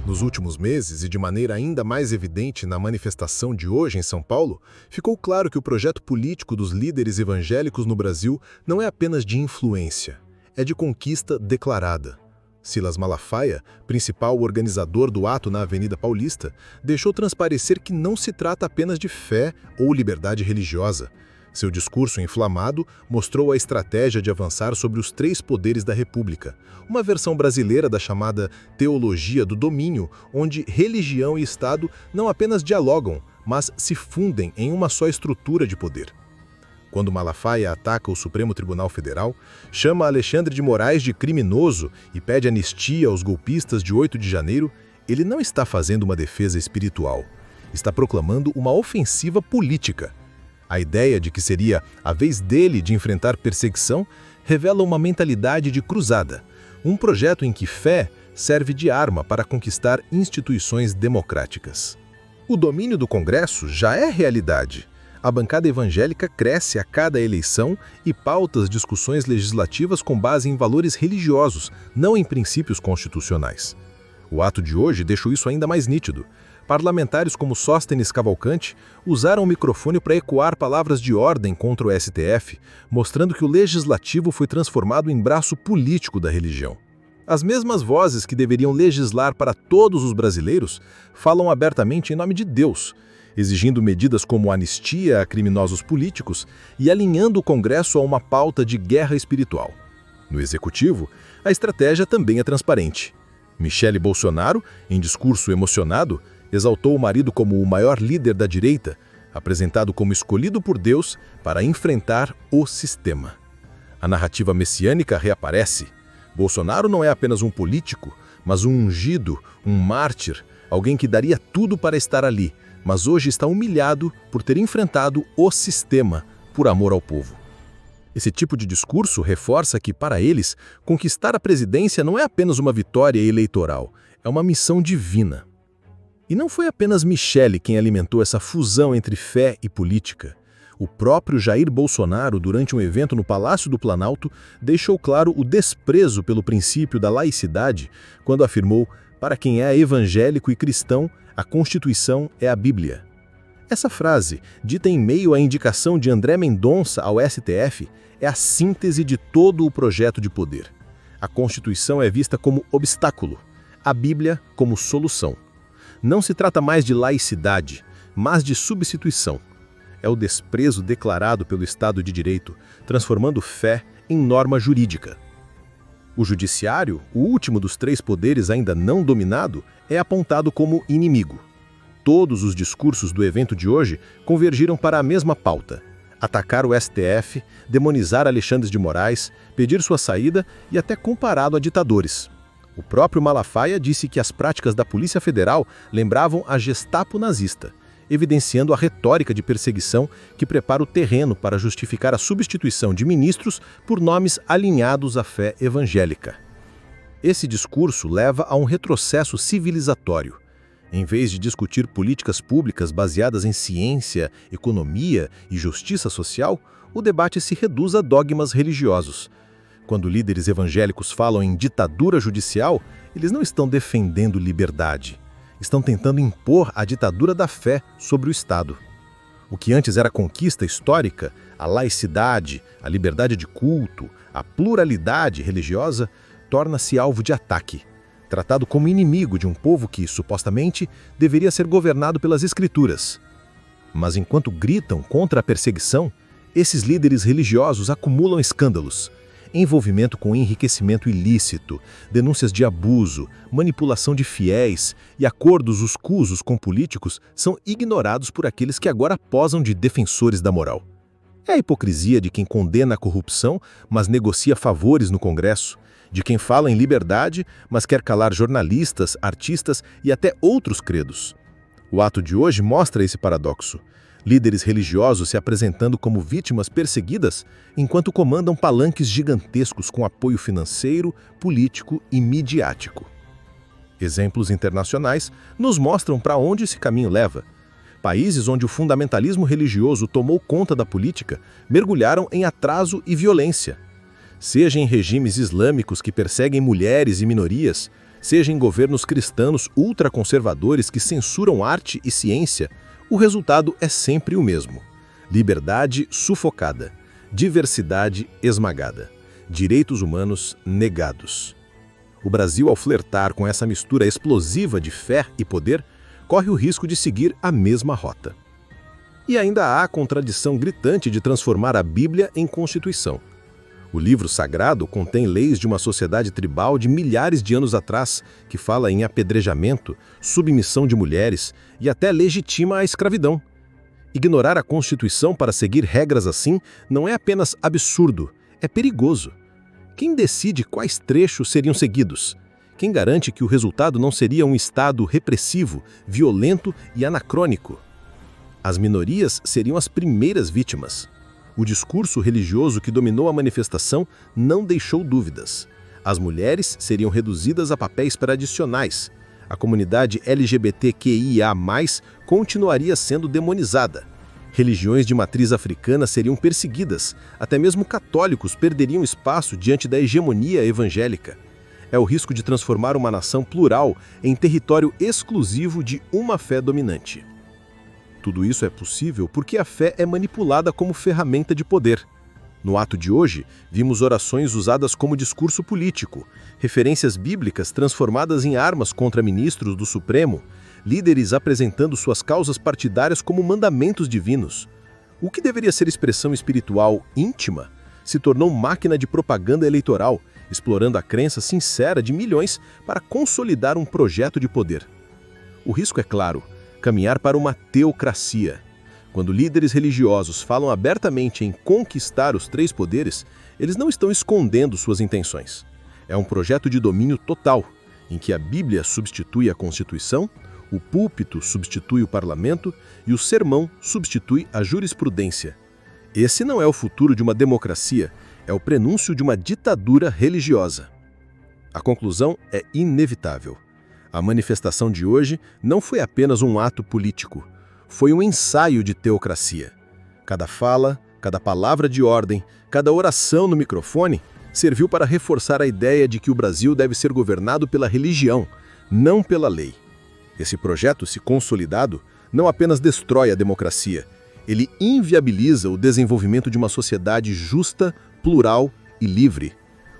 Nos últimos meses, e de maneira ainda mais evidente na manifestação de hoje em São Paulo, ficou claro que o projeto político dos líderes evangélicos no Brasil não é apenas de influência, é de conquista declarada. Silas Malafaia, principal organizador do ato na Avenida Paulista, deixou transparecer que não se trata apenas de fé ou liberdade religiosa. Seu discurso inflamado mostrou a estratégia de avançar sobre os três poderes da República, uma versão brasileira da chamada teologia do domínio, onde religião e Estado não apenas dialogam, mas se fundem em uma só estrutura de poder. Quando Malafaia ataca o Supremo Tribunal Federal, chama Alexandre de Moraes de criminoso e pede anistia aos golpistas de 8 de janeiro, ele não está fazendo uma defesa espiritual, está proclamando uma ofensiva política. A ideia de que seria a vez dele de enfrentar perseguição revela uma mentalidade de cruzada, um projeto em que fé serve de arma para conquistar instituições democráticas. O domínio do Congresso já é realidade. A bancada evangélica cresce a cada eleição e pauta as discussões legislativas com base em valores religiosos, não em princípios constitucionais. O ato de hoje deixou isso ainda mais nítido. Parlamentares como Sóstenes Cavalcante usaram o microfone para ecoar palavras de ordem contra o STF, mostrando que o legislativo foi transformado em braço político da religião. As mesmas vozes que deveriam legislar para todos os brasileiros falam abertamente em nome de Deus, exigindo medidas como anistia a criminosos políticos e alinhando o Congresso a uma pauta de guerra espiritual. No Executivo, a estratégia também é transparente. Michele Bolsonaro, em discurso emocionado, exaltou o marido como o maior líder da direita, apresentado como escolhido por Deus para enfrentar o sistema. A narrativa messiânica reaparece. Bolsonaro não é apenas um político, mas um ungido, um mártir, alguém que daria tudo para estar ali, mas hoje está humilhado por ter enfrentado o sistema por amor ao povo. Esse tipo de discurso reforça que, para eles, conquistar a presidência não é apenas uma vitória eleitoral, é uma missão divina. E não foi apenas Michele quem alimentou essa fusão entre fé e política. O próprio Jair Bolsonaro, durante um evento no Palácio do Planalto, deixou claro o desprezo pelo princípio da laicidade quando afirmou: para quem é evangélico e cristão, a Constituição é a Bíblia. Essa frase, dita em meio à indicação de André Mendonça ao STF, é a síntese de todo o projeto de poder. A Constituição é vista como obstáculo, a Bíblia como solução. Não se trata mais de laicidade, mas de substituição. É o desprezo declarado pelo Estado de Direito, transformando fé em norma jurídica. O Judiciário, o último dos três poderes ainda não dominado, é apontado como inimigo. Todos os discursos do evento de hoje convergiram para a mesma pauta: atacar o STF, demonizar Alexandre de Moraes, pedir sua saída e até compará-lo a ditadores. O próprio Malafaia disse que as práticas da Polícia Federal lembravam a Gestapo nazista, evidenciando a retórica de perseguição que prepara o terreno para justificar a substituição de ministros por nomes alinhados à fé evangélica. Esse discurso leva a um retrocesso civilizatório. Em vez de discutir políticas públicas baseadas em ciência, economia e justiça social, o debate se reduz a dogmas religiosos. Quando líderes evangélicos falam em ditadura judicial, eles não estão defendendo liberdade. Estão tentando impor a ditadura da fé sobre o Estado. O que antes era conquista histórica, a laicidade, a liberdade de culto, a pluralidade religiosa, torna-se alvo de ataque, tratado como inimigo de um povo que, supostamente, deveria ser governado pelas Escrituras. Mas enquanto gritam contra a perseguição, esses líderes religiosos acumulam escândalos. Envolvimento com enriquecimento ilícito, denúncias de abuso, manipulação de fiéis e acordos escusos com políticos são ignorados por aqueles que agora posam de defensores da moral. É a hipocrisia de quem condena a corrupção, mas negocia favores no Congresso, de quem fala em liberdade, mas quer calar jornalistas, artistas e até outros credos. O ato de hoje mostra esse paradoxo. Líderes religiosos se apresentando como vítimas perseguidas, enquanto comandam palanques gigantescos com apoio financeiro, político e midiático. Exemplos internacionais nos mostram para onde esse caminho leva. Países onde o fundamentalismo religioso tomou conta da política mergulharam em atraso e violência. Seja em regimes islâmicos que perseguem mulheres e minorias, Seja em governos cristãos ultraconservadores que censuram arte e ciência, o resultado é sempre o mesmo: liberdade sufocada, diversidade esmagada, direitos humanos negados. O Brasil, ao flertar com essa mistura explosiva de fé e poder, corre o risco de seguir a mesma rota. E ainda há a contradição gritante de transformar a Bíblia em Constituição. O livro sagrado contém leis de uma sociedade tribal de milhares de anos atrás, que fala em apedrejamento, submissão de mulheres e até legitima a escravidão. Ignorar a Constituição para seguir regras assim não é apenas absurdo, é perigoso. Quem decide quais trechos seriam seguidos? Quem garante que o resultado não seria um Estado repressivo, violento e anacrônico? As minorias seriam as primeiras vítimas. O discurso religioso que dominou a manifestação não deixou dúvidas. As mulheres seriam reduzidas a papéis tradicionais. A comunidade LGBTQIA+, continuaria sendo demonizada. Religiões de matriz africana seriam perseguidas. Até mesmo católicos perderiam espaço diante da hegemonia evangélica. É o risco de transformar uma nação plural em território exclusivo de uma fé dominante. Tudo isso é possível porque a fé é manipulada como ferramenta de poder. No ato de hoje, vimos orações usadas como discurso político, referências bíblicas transformadas em armas contra ministros do Supremo, líderes apresentando suas causas partidárias como mandamentos divinos. O que deveria ser expressão espiritual íntima se tornou máquina de propaganda eleitoral, explorando a crença sincera de milhões para consolidar um projeto de poder. O risco é claro: caminhar para uma teocracia. Quando líderes religiosos falam abertamente em conquistar os três poderes, eles não estão escondendo suas intenções. É um projeto de domínio total, em que a Bíblia substitui a Constituição, o púlpito substitui o parlamento e o sermão substitui a jurisprudência. Esse não é o futuro de uma democracia, é o prenúncio de uma ditadura religiosa. A conclusão é inevitável. A manifestação de hoje não foi apenas um ato político, foi um ensaio de teocracia. Cada fala, cada palavra de ordem, cada oração no microfone serviu para reforçar a ideia de que o Brasil deve ser governado pela religião, não pela lei. Esse projeto, se consolidado, não apenas destrói a democracia, ele inviabiliza o desenvolvimento de uma sociedade justa, plural e livre.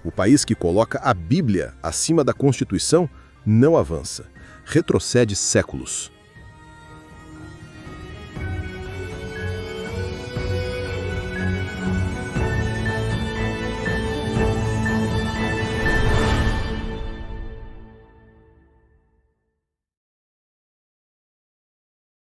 O país que coloca a Bíblia acima da Constituição não avança, retrocede séculos.